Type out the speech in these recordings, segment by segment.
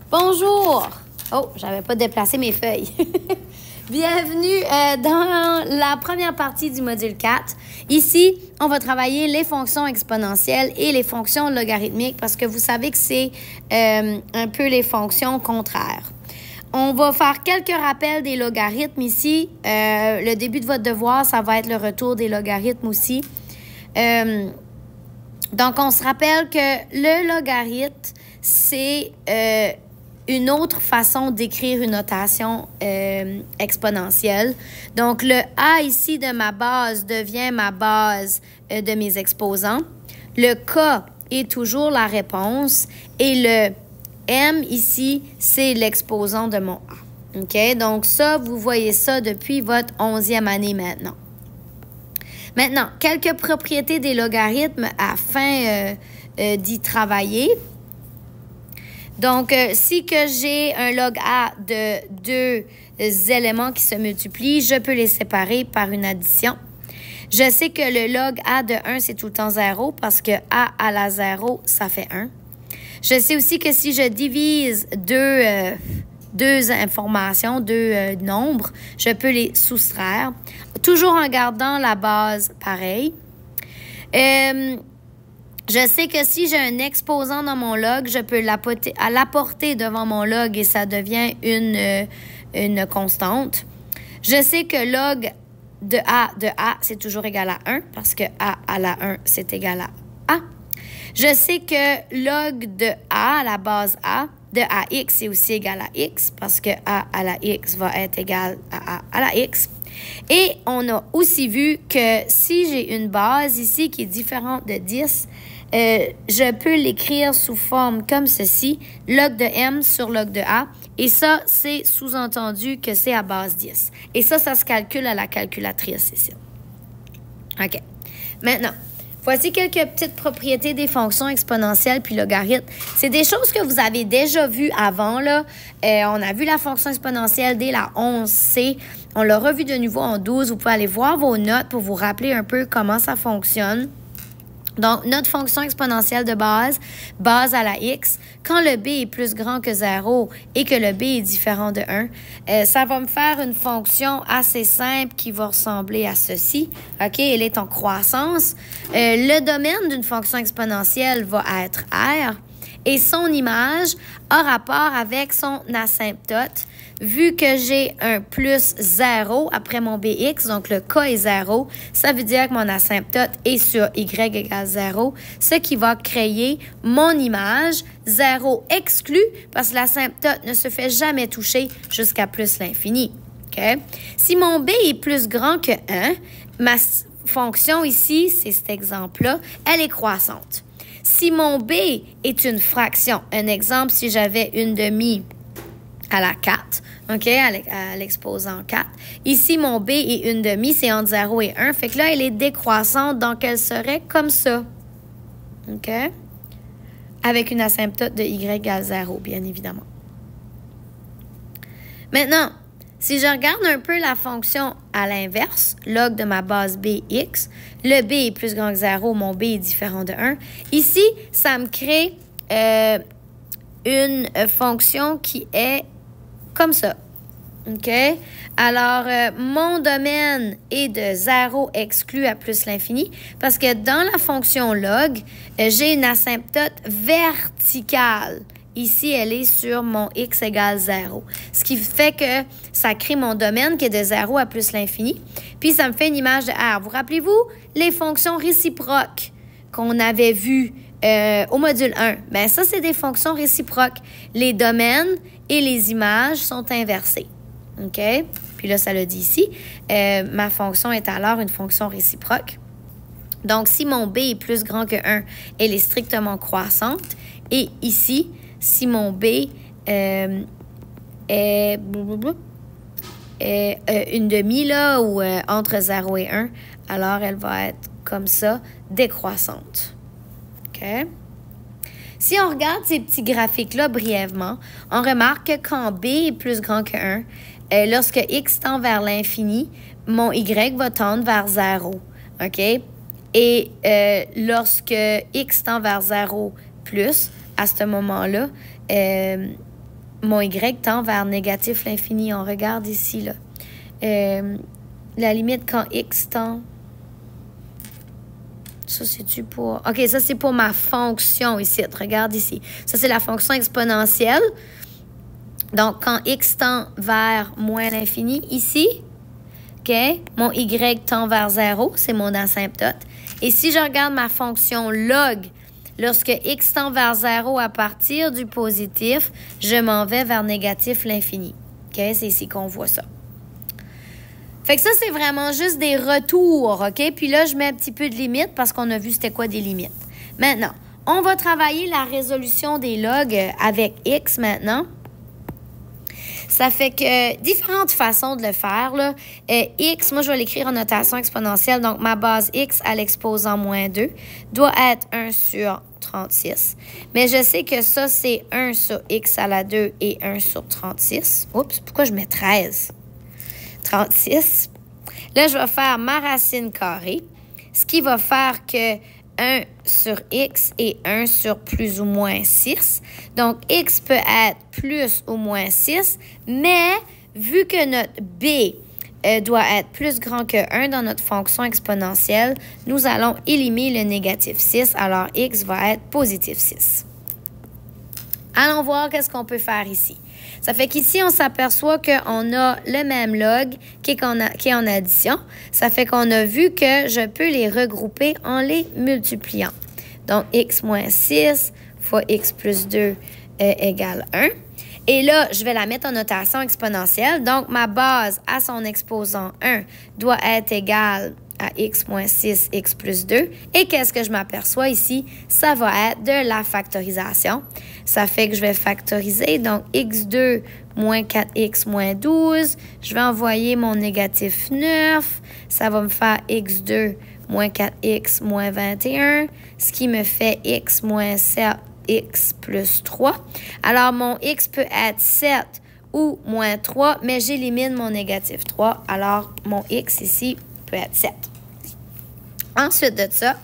Bonjour! Oh, j'avais pas déplacé mes feuilles. Bienvenue dans la première partie du module 4. Ici, on va travailler les fonctions exponentielles et les fonctions logarithmiques parce que vous savez que c'est un peu les fonctions contraires. On va faire quelques rappels des logarithmes ici. Le début de votre devoir, ça va être le retour des logarithmes aussi. Donc, on se rappelle que le logarithme, c'est une autre façon d'écrire une notation exponentielle. Donc, le A ici de ma base devient ma base de mes exposants. Le K est toujours la réponse et le M ici, c'est l'exposant de mon A. OK? Donc, ça, vous voyez ça depuis votre 11e année maintenant. Maintenant, quelques propriétés des logarithmes afin d'y travailler. Donc, si que j'ai un log A de deux éléments qui se multiplient, je peux les séparer par une addition. Je sais que le log A de 1, c'est tout le temps 0 parce que A à la 0, ça fait 1. Je sais aussi que si je divise deux informations, deux nombres, je peux les soustraire, toujours en gardant la base pareille. Je sais que si j'ai un exposant dans mon log, je peux l'apporter devant mon log et ça devient une constante. Je sais que log de A, c'est toujours égal à 1 parce que A à la 1, c'est égal à A. Je sais que log de A à la base A de AX est aussi égal à X parce que A à la X va être égal à A à la X. Et on a aussi vu que si j'ai une base ici qui est différente de 10, je peux l'écrire sous forme comme ceci, log de M sur log de A. Et ça, c'est sous-entendu que c'est à base 10. Et ça se calcule à la calculatrice ici. OK. Maintenant, voici quelques petites propriétés des fonctions exponentielles puis logarithmes. C'est des choses que vous avez déjà vues avant, là. On a vu la fonction exponentielle dès la 11C. On l'a revu de nouveau en 12. Vous pouvez aller voir vos notes pour vous rappeler un peu comment ça fonctionne. Donc, notre fonction exponentielle de base à la x, quand le b est plus grand que 0 et que le b est différent de 1, ça va me faire une fonction assez simple qui va ressembler à ceci. OK? Elle est en croissance. Le domaine d'une fonction exponentielle va être R et son image a rapport avec son asymptote. Vu que j'ai un plus 0 après mon bx, donc le k est 0, ça veut dire que mon asymptote est sur y égale 0, ce qui va créer mon image 0 exclu parce que l'asymptote ne se fait jamais toucher jusqu'à plus l'infini. Okay? Si mon b est plus grand que 1, ma fonction ici, c'est cet exemple-là, elle est croissante. Si mon b est une fraction, un exemple, si j'avais une demi à la 4, OK, à l'exposant 4. Ici, mon B est une demi, c'est entre 0 et 1. Fait que là, elle est décroissante, donc elle serait comme ça. OK? Avec une asymptote de y égale 0, bien évidemment. Maintenant, si je regarde un peu la fonction à l'inverse, log de ma base bx, le b est plus grand que 0, mon b est différent de 1. Ici, ça me crée une fonction qui est comme ça. OK? Alors, mon domaine est de 0 exclu à plus l'infini parce que dans la fonction log, j'ai une asymptote verticale. Ici, elle est sur mon x égale 0. Ce qui fait que ça crée mon domaine qui est de 0 à plus l'infini. Puis, ça me fait une image de R. Vous rappelez-vous les fonctions réciproques qu'on avait vues au module 1? Bien, ça, c'est des fonctions réciproques. Les domaines et les images sont inversées. OK? Puis là, ça le dit ici. Ma fonction est alors une fonction réciproque. Donc, si mon b est plus grand que 1, elle est strictement croissante. Et ici, si mon b est une demi, là, ou entre 0 et 1, alors elle va être comme ça, décroissante. OK? Si on regarde ces petits graphiques-là brièvement, on remarque que quand b est plus grand que 1, lorsque x tend vers l'infini, mon y va tendre vers 0. OK? Et lorsque x tend vers 0 plus, à ce moment-là, mon y tend vers négatif l'infini. On regarde ici, là. La limite quand x tend... Ça, c'est-tu pour... OK, ça, c'est pour ma fonction ici. Regarde ici. Ça, c'est la fonction exponentielle. Donc, quand x tend vers moins l'infini, ici, OK, mon y tend vers 0, c'est mon asymptote. Et si je regarde ma fonction log, lorsque x tend vers 0 à partir du positif, je m'en vais vers négatif l'infini. OK, c'est ici qu'on voit ça. Fait que ça, c'est vraiment juste des retours, OK? Puis là, je mets un petit peu de limites parce qu'on a vu c'était quoi des limites. Maintenant, on va travailler la résolution des logs avec x maintenant. Ça fait que différentes façons de le faire, là. X, moi, je vais l'écrire en notation exponentielle. Donc, ma base x à l'exposant moins 2 doit être 1 sur 36. Mais je sais que ça, c'est 1 sur x à la 2 et 1 sur 36. Oups, pourquoi je mets 13? 36. Là, je vais faire ma racine carrée, ce qui va faire que 1 sur x et 1 sur plus ou moins 6. Donc, x peut être plus ou moins 6, mais vu que notre b doit être plus grand que 1 dans notre fonction exponentielle, nous allons éliminer le négatif 6, alors x va être positif 6. Allons voir qu'est-ce qu'on peut faire ici. Ça fait qu'ici, on s'aperçoit qu'on a le même log qui est en addition. Ça fait qu'on a vu que je peux les regrouper en les multipliant. Donc, x moins 6 fois x plus 2 égale 1. Et là, je vais la mettre en notation exponentielle. Donc, ma base à son exposant 1 doit être égale à x moins 6, x plus 2. Et qu'est-ce que je m'aperçois ici? Ça va être de la factorisation. Ça fait que je vais factoriser. Donc, x2 moins 4x moins 12. Je vais envoyer mon négatif 9. Ça va me faire x2 moins 4x moins 21, ce qui me fait x moins 7x plus 3. Alors, mon x peut être 7 ou moins 3, mais j'élimine mon négatif 3. Alors, mon x ici peut être 7. Ensuite de ça,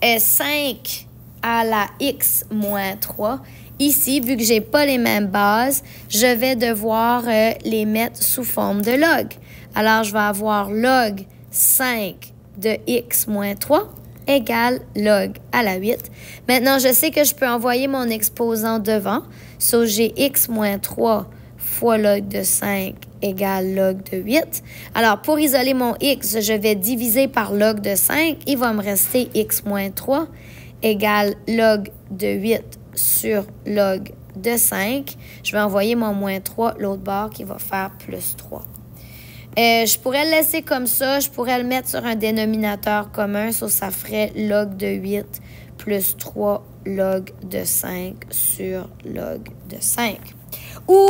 5 à la x moins 3. Ici, vu que je n'ai pas les mêmes bases, je vais devoir les mettre sous forme de log. Alors, je vais avoir log 5 de x moins 3 égale log à la 8. Maintenant, je sais que je peux envoyer mon exposant devant. So, j'ai x moins 3 fois log de 5 égale log de 8. Alors, pour isoler mon x, je vais diviser par log de 5. Il va me rester x moins 3 égale log de 8 sur log de 5. Je vais envoyer mon moins 3 l'autre bord qui va faire plus 3. Je pourrais le laisser comme ça. Je pourrais le mettre sur un dénominateur commun. Ça ferait log de 8 plus 3 log de 5 sur log de 5. Ou,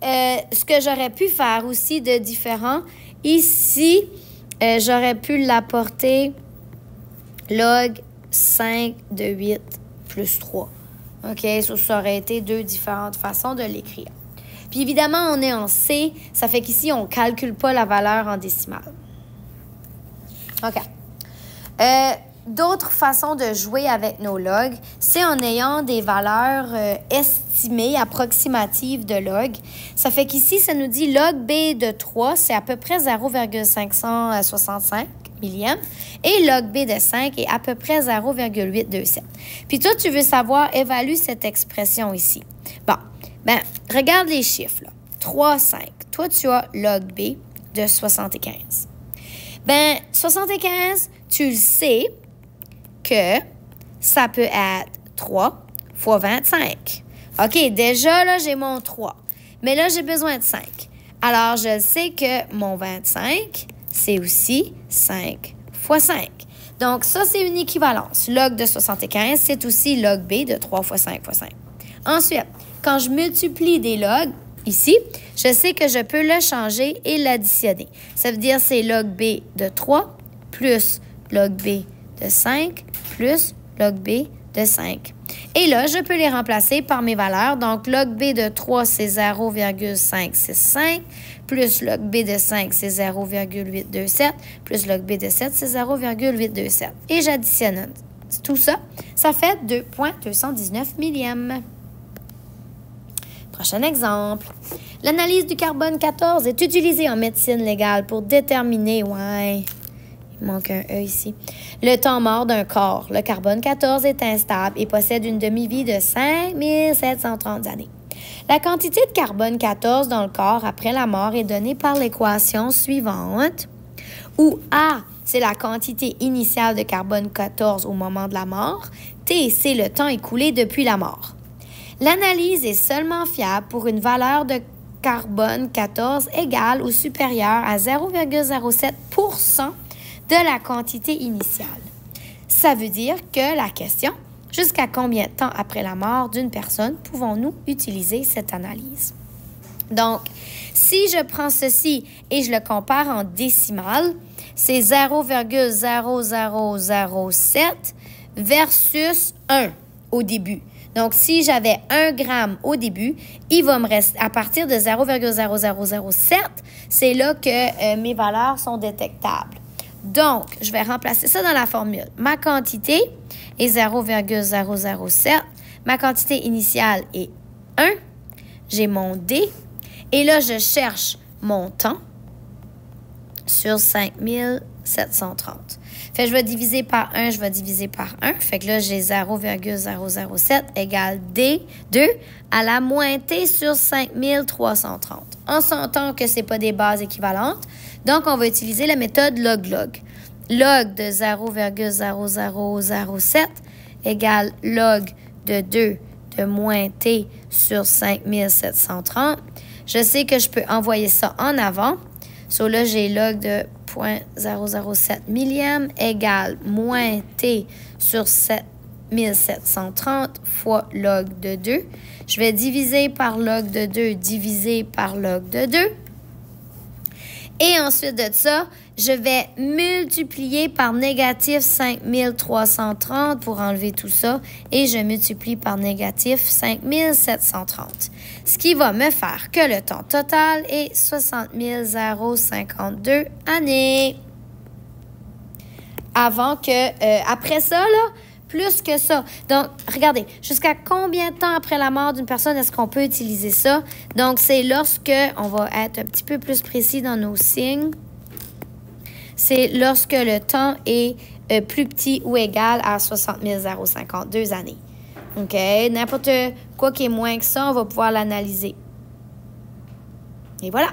ce que j'aurais pu faire aussi de différent, ici, j'aurais pu l'apporter log 5 de 8 plus 3. OK? Ça aurait été deux différentes façons de l'écrire. Puis évidemment, on est en C. Ça fait qu'ici, on ne calcule pas la valeur en décimale. OK. D'autres façons de jouer avec nos logs, c'est en ayant des valeurs estimées, approximatives de log. Ça fait qu'ici, ça nous dit log B de 3, c'est à peu près 0,565 millième. Et log B de 5 est à peu près 0,827. Puis toi, tu veux savoir, évalue cette expression ici. Bon, ben regarde les chiffres, là. 3, 5. Toi, tu as log B de 75. Ben 75, tu le sais que ça peut être 3 fois 25. OK, déjà, là, j'ai mon 3. Mais là, j'ai besoin de 5. Alors, je sais que mon 25, c'est aussi 5 fois 5. Donc, ça, c'est une équivalence. Log de 75, c'est aussi log B de 3 fois 5 fois 5. Ensuite, quand je multiplie des logs, ici, je sais que je peux le changer et l'additionner. Ça veut dire c'est log B de 3 plus log B de 5 plus log B de 5. Et là, je peux les remplacer par mes valeurs. Donc, log B de 3, c'est 0,565, plus log B de 5, c'est 0,827, plus log B de 7, c'est 0,827. Et j'additionne tout ça. Ça fait 2,219 millièmes. Prochain exemple. L'analyse du carbone 14 est utilisée en médecine légale pour déterminer, il manque un E ici, le temps mort d'un corps. Le carbone 14 est instable et possède une demi-vie de 5730 années. La quantité de carbone 14 dans le corps après la mort est donnée par l'équation suivante, où A, c'est la quantité initiale de carbone 14 au moment de la mort. T, c'est le temps écoulé depuis la mort. L'analyse est seulement fiable pour une valeur de carbone 14 égale ou supérieure à 0,07 % de la quantité initiale. Ça veut dire que la question, jusqu'à combien de temps après la mort d'une personne pouvons-nous utiliser cette analyse? Donc, si je prends ceci et je le compare en décimales, c'est 0,0007 versus 1 au début. Donc, si j'avais 1 gramme au début, il va me rester, à partir de 0,0007, c'est là que mes valeurs sont détectables. Donc, je vais remplacer ça dans la formule. Ma quantité est 0,007. Ma quantité initiale est 1. J'ai mon D. Et là, je cherche mon temps sur 5730. Fait que je vais diviser par 1, je vais diviser par 1. Fait que là, j'ai 0,007 égale D2 à la moins T sur 5330. On s'entend que ce n'est pas des bases équivalentes. Donc, on va utiliser la méthode log-log. Log de 0,0007 égale log de 2 de moins T sur 5730. Je sais que je peux envoyer ça en avant. So là, j'ai log de 0,007 millième égale moins T sur 7730 fois log de 2. Je vais diviser par log de 2 divisé par log de 2. Et ensuite de ça, je vais multiplier par négatif 5330 pour enlever tout ça. Et je multiplie par négatif 5730. Ce qui va me faire que le temps total est 60 052 années. Après ça, là, plus que ça. Donc, regardez, jusqu'à combien de temps après la mort d'une personne est-ce qu'on peut utiliser ça? Donc, c'est lorsque, on va être un petit peu plus précis dans nos signes, c'est lorsque le temps est plus petit ou égal à 60 052 années. OK? N'importe quoi qui est moins que ça, on va pouvoir l'analyser. Et voilà.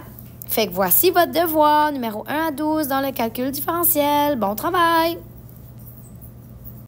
Fait que voici votre devoir numéro 1 à 12 dans le calcul différentiel. Bon travail!